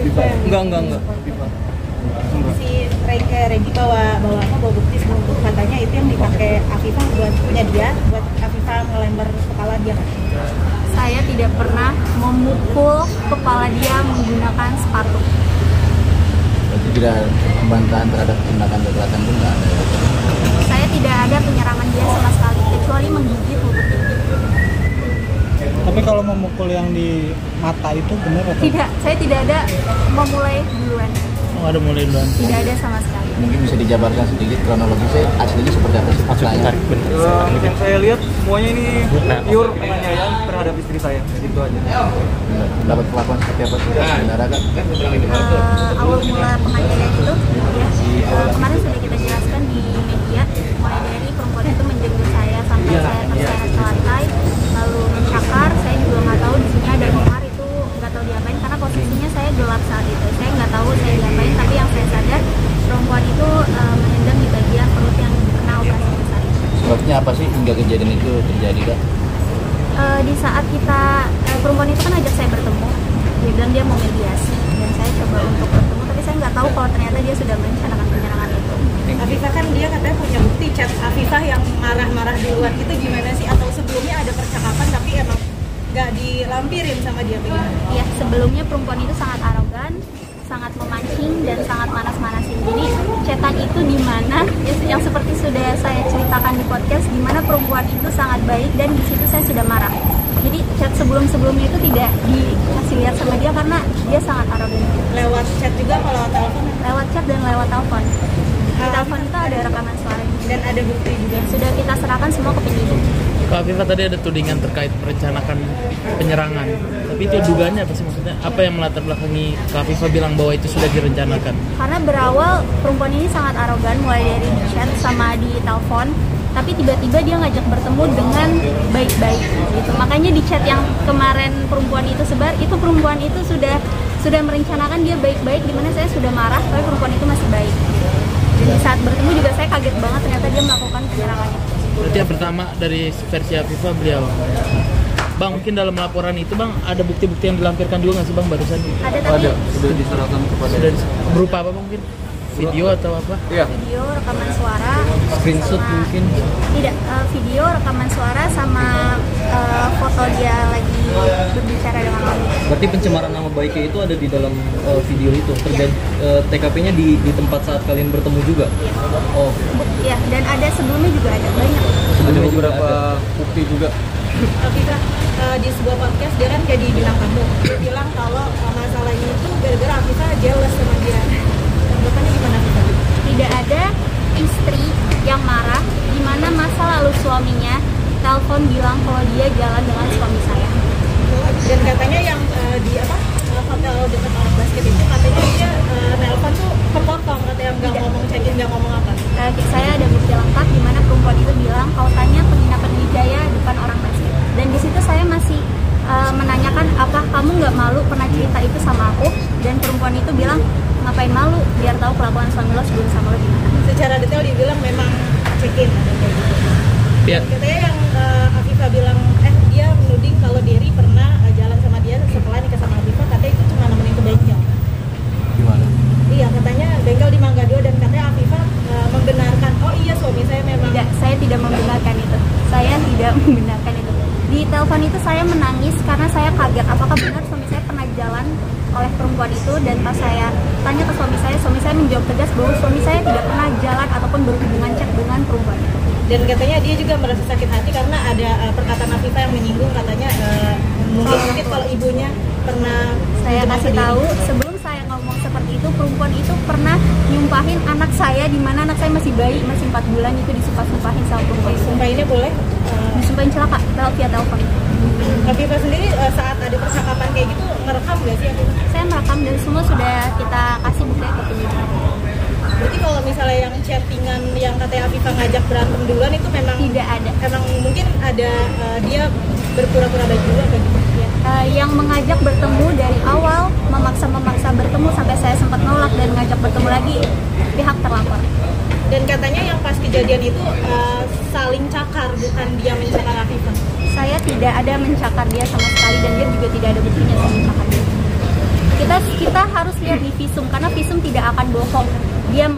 Enggak. Si Regi bawa bukti untuk katanya itu yang dipakai Afifah buat punya dia, buat Afifah ngelempar kepala dia. Saya tidak pernah memukul kepala dia menggunakan sepatu. Berarti tidak pembantahan terhadap tindakan kekerasan itu nggak ada ya? Saya tidak ada penyerangan dia sama sekali, kecuali menggigit lutut. Tapi kalau memukul yang di mata itu benar atau? Tidak, saya tidak ada memulai duluan. Oh, ada mulai duluan. Tidak ada sama sekali. Mungkin bisa dijabarkan sedikit kronologisnya aslinya seperti apa sih faktanya? Yang saya lihat semuanya ini pure penganiayaan terhadap istri saya, gitu aja. Dapat perlakuan seperti apa sih? Saudara kan? Awal mula penganiayaan itu kemarin sudah kita jelaskan di media, mulai dari perempuan itu menjenguk saya sampai saya terseret ke lantai, lalu mencakar. Saya juga nggak tahu di sini ada kamar, itu nggak tahu diapain karena posisinya saya gelap saat itu. Saya nggak tahu saya diapain, tapi yang saya sadar perempuan itu menendang di bagian perut yang kena operasi besar. Sebabnya apa sih hingga kejadian itu terjadi, Kak? Di saat kita perempuan itu kan ajak saya bertemu, dia bilang dia mau mediasi dan saya coba untuk bertemu, tapi saya nggak tahu kalau ternyata dia sudah merencanakan penyerangan itu. Afifah kan dia katanya punya bukti chat Afifah yang marah-marah duluan, itu gimana sih? Atau sebelumnya ada percakapan tapi emang nggak dilampirin sama dia bagaimana? Iya, sebelumnya perempuan itu sangat arogan, sangat memancing dan sangat manas-manasin. Jadi chatan itu di mana yang seperti sudah saya ceritakan di podcast, di mana perempuan itu sangat baik dan di situ saya sudah marah. Jadi chat sebelumnya itu tidak dikasih lihat sama dia karena dia sangat arogan. Lewat chat juga kalau telepon? Lewat chat dan lewat telepon. Di telepon itu ada rekaman suara dan ada bukti juga. Sudah kita serahkan semua ke penyidik. Kak Afifah tadi ada tudingan terkait merencanakan penyerangan. Tapi itu dugaannya apa sih, maksudnya? Apa yang melatar belakangi Kak Afifah bilang bahwa itu sudah direncanakan? Karena berawal perempuan ini sangat arogan, mulai dari di chat sama di telepon. Tapi tiba-tiba dia ngajak bertemu dengan baik-baik gitu. Makanya di chat yang kemarin perempuan itu sebar, itu perempuan itu sudah merencanakan dia baik-baik, dimana saya sudah marah, tapi perempuan itu masih baik. Jadi saat bertemu juga saya kaget banget ternyata dia melakukan penyerangan itu. Berarti yang pertama dari versi Afifah beliau. Bang, mungkin dalam laporan itu Bang ada bukti-bukti yang dilampirkan juga nggak sih Bang barusan? Ada, sudah diserahkan kepada berupa apa Bang, mungkin? Video atau apa? Iya. Video, rekaman suara, Screenshot mungkin? Tidak, video, rekaman suara sama foto dia lagi berbicara dengan kami. Berarti pencemaran nama baiknya itu ada di dalam video itu. Terjadi TKP-nya di tempat saat kalian bertemu juga. Oh. Ya, dan ada sebelumnya juga ada banyak. Ada beberapa bukti juga. Afifah di sebuah podcast dia kan kayak di bintang tamu, dia bilang kalau masalah ini tuh gara-gara Afifah jealous sama dia. Tanggapannya gimana Afifah? Tidak ada istri yang marah di mana masa lalu suaminya telepon bilang kalau dia jalan dengan suami saya. Dan katanya yang di hotel dekat orang basket itu katanya dia nelpon tuh kepotong, katanya nggak ngomong check-in, nggak ngomong apa. Saya ada bukti lengkap di mana perempuan itu bilang kalau tanya penginapan Wijaya depan orang basket. Dan di situ saya masih menanyakan apa kamu nggak malu pernah cerita itu sama aku, dan perempuan itu bilang ngapain malu, biar tahu kelakuan suami lo sebelum sama lo gimana. Secara detail dibilang memang check-in ada kayak gitu. Ya. Katanya yang Afifah bilang dia menuding kalau Derry pernah jalan sama dia setelah nikah sama Afifah, katanya itu cuma nemenin ke bengkel. Gimana? Iya, katanya bengkel di Mangga 2 dan katanya Afifah membenarkan, oh iya suami saya memang. Tidak, saya tidak membenarkan itu. Saya tidak membenarkan itu. Di telepon itu saya menangis karena saya kaget apakah benar suami saya pernah jalan oleh perempuan itu, dan pas saya tanya ke suami saya menjawab tegas bahwa suami saya tidak pernah jalan ataupun berhubungan chat dengan perempuan itu. Dan katanya dia juga merasa sakit hati karena ada perkataan Afifah yang menyinggung, katanya mungkin kalau ibunya pernah. Saya kasih tahu sebelum saya ngomong seperti itu, perempuan itu pernah nyumpahin anak saya, di mana anak saya masih bayi, masih 4 bulan, itu disumpah-sumpahin sama perempuan. Sumpahinnya boleh? Disumpahin celaka via telepon. Afifah sendiri saat ada percakapan kayak gitu ngerekam nggak sih Afifah? Saya merekam dan semua sudah kita kasih buktinya ke penyidik. Berarti kalau misalnya yang chattingan yang katanya Afifah ngajak berantem duluan itu memang tidak ada. Emang mungkin ada dia berpura-pura baik dulu kayak gitu ya. Yang mengajak bertemu dari awal, memaksa bertemu sampai saya sempat nolak dan ngajak bertemu lagi pihak terlapor. Dan katanya yang pas kejadian itu saling cakar, bukan dia mencakar Afifah. Saya tidak ada mencakar dia sama sekali dan dia juga tidak ada buktinya saya mencakar dia. kita harus lihat di visum, karena visum tidak akan bohong. Dia